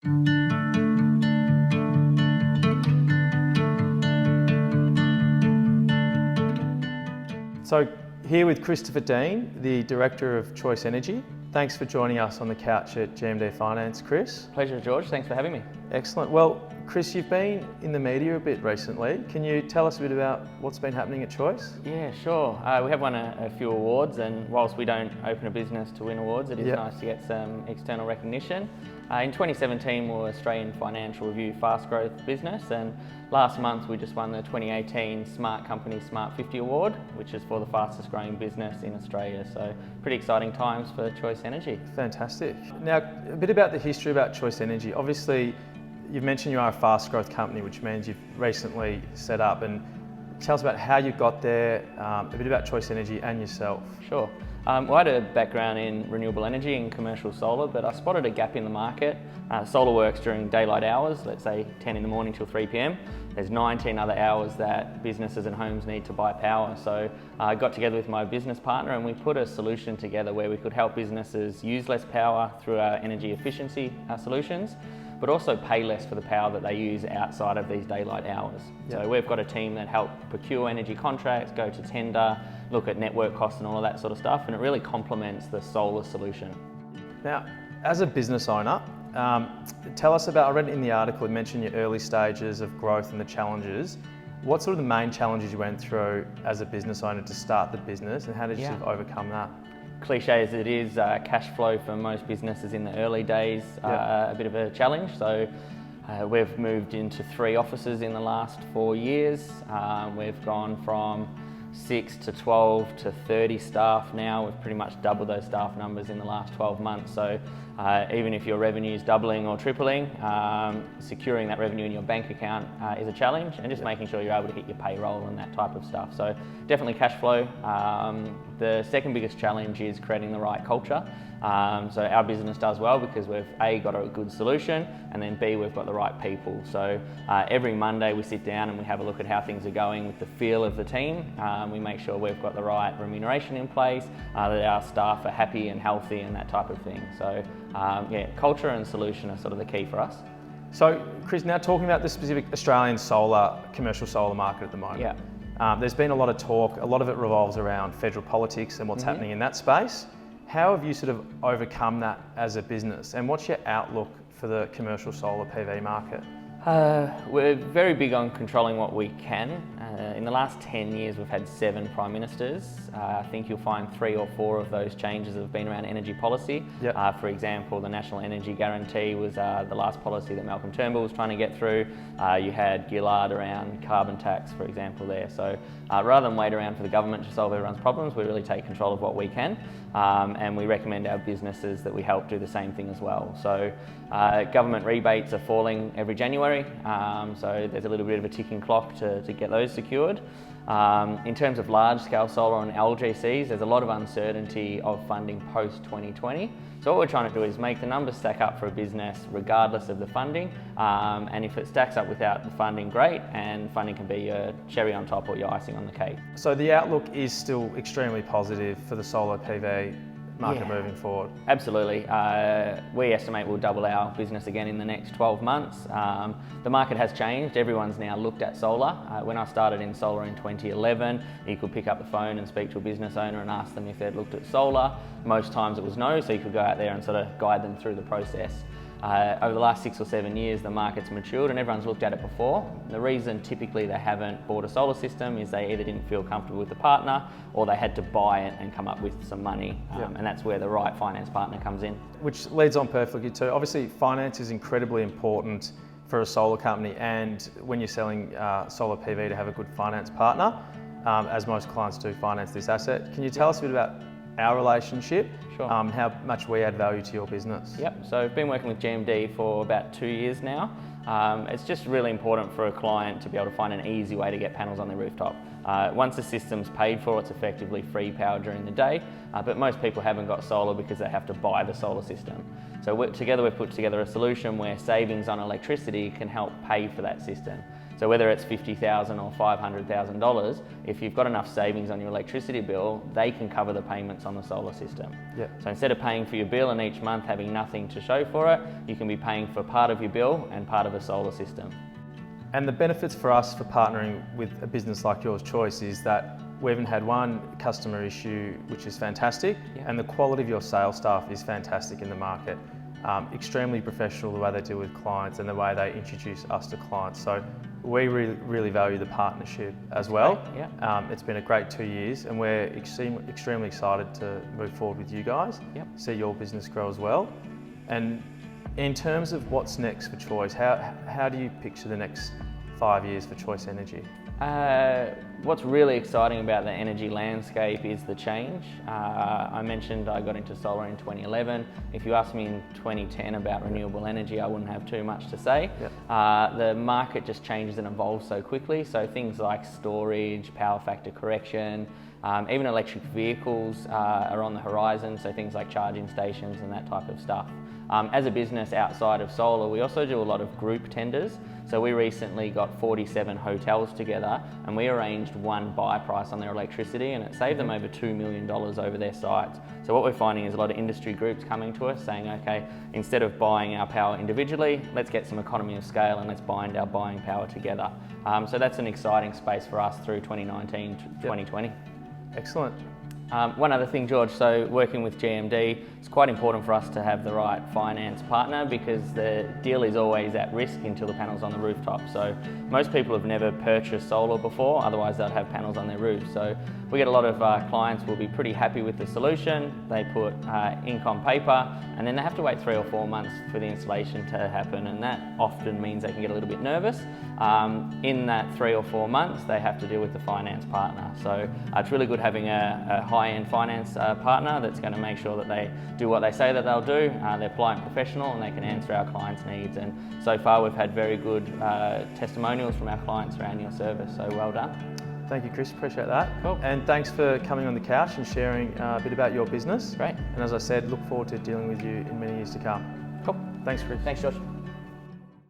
So here with Christopher Dean, the Director of Choice Energy. Thanks for joining us on the couch at GMD Finance, Chris. Pleasure, George. Thanks for having me. Excellent. Well, Chris, you've been in the media a bit recently. Can you tell us a bit about what's been happening at Choice? Yeah, sure. We have won a few awards, and whilst we don't open a business to win awards, it is nice to get some external recognition. In 2017, we were Australian Financial Review Fast Growth Business, and last month we just won the 2018 Smart Company Smart 50 Award, which is for the fastest growing business in Australia. So pretty exciting times for Choice Energy. Fantastic. Now, a bit about the history about Choice Energy. Obviously, you've mentioned you are a fast growth company, which means you've recently set up, and tell us about how you got there, a bit about Choice Energy and yourself. Sure. Well, I had a background in renewable energy and commercial solar, but I spotted a gap in the market. Solar works during daylight hours, let's say 10 in the morning till 3 p.m. There's 19 other hours that businesses and homes need to buy power. So I got together with my business partner and we put a solution together where we could help businesses use less power through our energy efficiency solutions, but also pay less for the power that they use outside of these daylight hours. So we've got a team that help procure energy contracts, go to tender, look at network costs and all of that sort of stuff, and it really complements the solar solution. Now, as a business owner, tell us about, I read in the article, it mentioned your early stages of growth and the challenges. What sort of the main challenges you went through as a business owner to start the business, and how did you sort of overcome that? Cliche as it is, cash flow for most businesses in the early days, a bit of a challenge. So we've moved into 3 offices in the last 4 years. We've gone from 6 to 12 to 30 staff now. We've pretty much doubled those staff numbers in the last 12 months. So even if your revenue is doubling or tripling, securing that revenue in your bank account is a challenge, and just making sure you're able to hit your payroll and that type of stuff. So definitely cash flow. The second biggest challenge is creating the right culture. So our business does well because we've A, got a good solution, and then B, we've got the right people. So every Monday we sit down and we have a look at how things are going with the feel of the team. We make sure we've got the right remuneration in place, that our staff are happy and healthy and that type of thing. So culture and solution are sort of the key for us. So Chris, now talking about the specific Australian commercial solar market at the moment. There's been a lot of talk, a lot of it revolves around federal politics and what's happening in that space. How have you sort of overcome that as a business, and what's your outlook for the commercial solar PV market? We're very big on controlling what we can. In the last 10 years, we've had 7 prime ministers. I think you'll find 3 or 4 of those changes have been around energy policy. For example, the National Energy Guarantee was the last policy that Malcolm Turnbull was trying to get through. You had Gillard around carbon tax, for example, there. So rather than wait around for the government to solve everyone's problems, we really take control of what we can. And we recommend our businesses that we help do the same thing as well. So government rebates are falling every January, so there's a little bit of a ticking clock to get those secured. In terms of large-scale solar and LGCs, there's a lot of uncertainty of funding post-2020. So what we're trying to do is make the numbers stack up for a business regardless of the funding, and if it stacks up without the funding, great, and funding can be your cherry on top or your icing on the cake. So the outlook is still extremely positive for the solar PV market moving forward? Absolutely. We estimate we'll double our business again in the next 12 months. The market has changed. Everyone's now looked at solar. When I started in solar in 2011, you could pick up the phone and speak to a business owner and ask them if they'd looked at solar. Most times it was no, so you could go out there and sort of guide them through the process. Over the last 6 or 7 years, the market's matured and everyone's looked at it before. The reason typically they haven't bought a solar system is they either didn't feel comfortable with the partner, or they had to buy it and come up with some money. And that's where the right finance partner comes in. Which leads on perfectly too. Obviously, finance is incredibly important for a solar company, and when you're selling solar PV, to have a good finance partner, as most clients do finance this asset. Can you tell us a bit about our relationship, how much we add value to your business? So I've been working with GMD for about 2 years now. It's just really important for a client to be able to find an easy way to get panels on their rooftop. Once the system's paid for, it's effectively free power during the day, but most people haven't got solar because they have to buy the solar system. So together we've put together a solution where savings on electricity can help pay for that system. So whether it's $50,000 or $500,000, if you've got enough savings on your electricity bill, they can cover the payments on the solar system. Yep. So instead of paying for your bill and each month having nothing to show for it, you can be paying for part of your bill and part of a solar system. And the benefits for us for partnering with a business like yours, Choice, is that we haven't had one customer issue, which is fantastic, and the quality of your sales staff is fantastic in the market. Extremely professional the way they deal with clients and the way they introduce us to clients. So we really value the partnership as well. It's been a great 2 years and we're extremely excited to move forward with you guys, see your business grow as well. And in terms of what's next for Choice, how do you picture the next 5 years for Choice Energy? What's really exciting about the energy landscape is the change. I mentioned I got into solar in 2011. If you asked me in 2010 about renewable energy, I wouldn't have too much to say. The market just changes and evolves so quickly, so things like storage, power factor correction, even electric vehicles are on the horizon, so things like charging stations and that type of stuff. As a business outside of solar, we also do a lot of group tenders. So we recently got 47 hotels together and we arranged one buy price on their electricity, and it saved them over $2 million over their sites. So what we're finding is a lot of industry groups coming to us saying, okay, instead of buying our power individually, let's get some economy of scale and let's bind our buying power together. So that's an exciting space for us through 2019 to 2020. Excellent. One other thing, George, so working with GMD, it's quite important for us to have the right finance partner because the deal is always at risk until the panel's on the rooftop. So most people have never purchased solar before, otherwise they'd have panels on their roof. So we get a lot of clients will be pretty happy with the solution. They put ink on paper and then they have to wait 3 or 4 months for the installation to happen, and that often means they can get a little bit nervous. In that 3 or 4 months, they have to deal with the finance partner. So it's really good having a high-end finance partner that's going to make sure that they do what they say that they'll do. They're polite and professional and they can answer our clients' needs. And so far we've had very good testimonials from our clients around your service, so well done. Thank you, Chris, appreciate that. Cool. And thanks for coming on the couch and sharing a bit about your business. Great. And as I said, look forward to dealing with you in many years to come. Cool. Thanks, Chris. Thanks, Josh.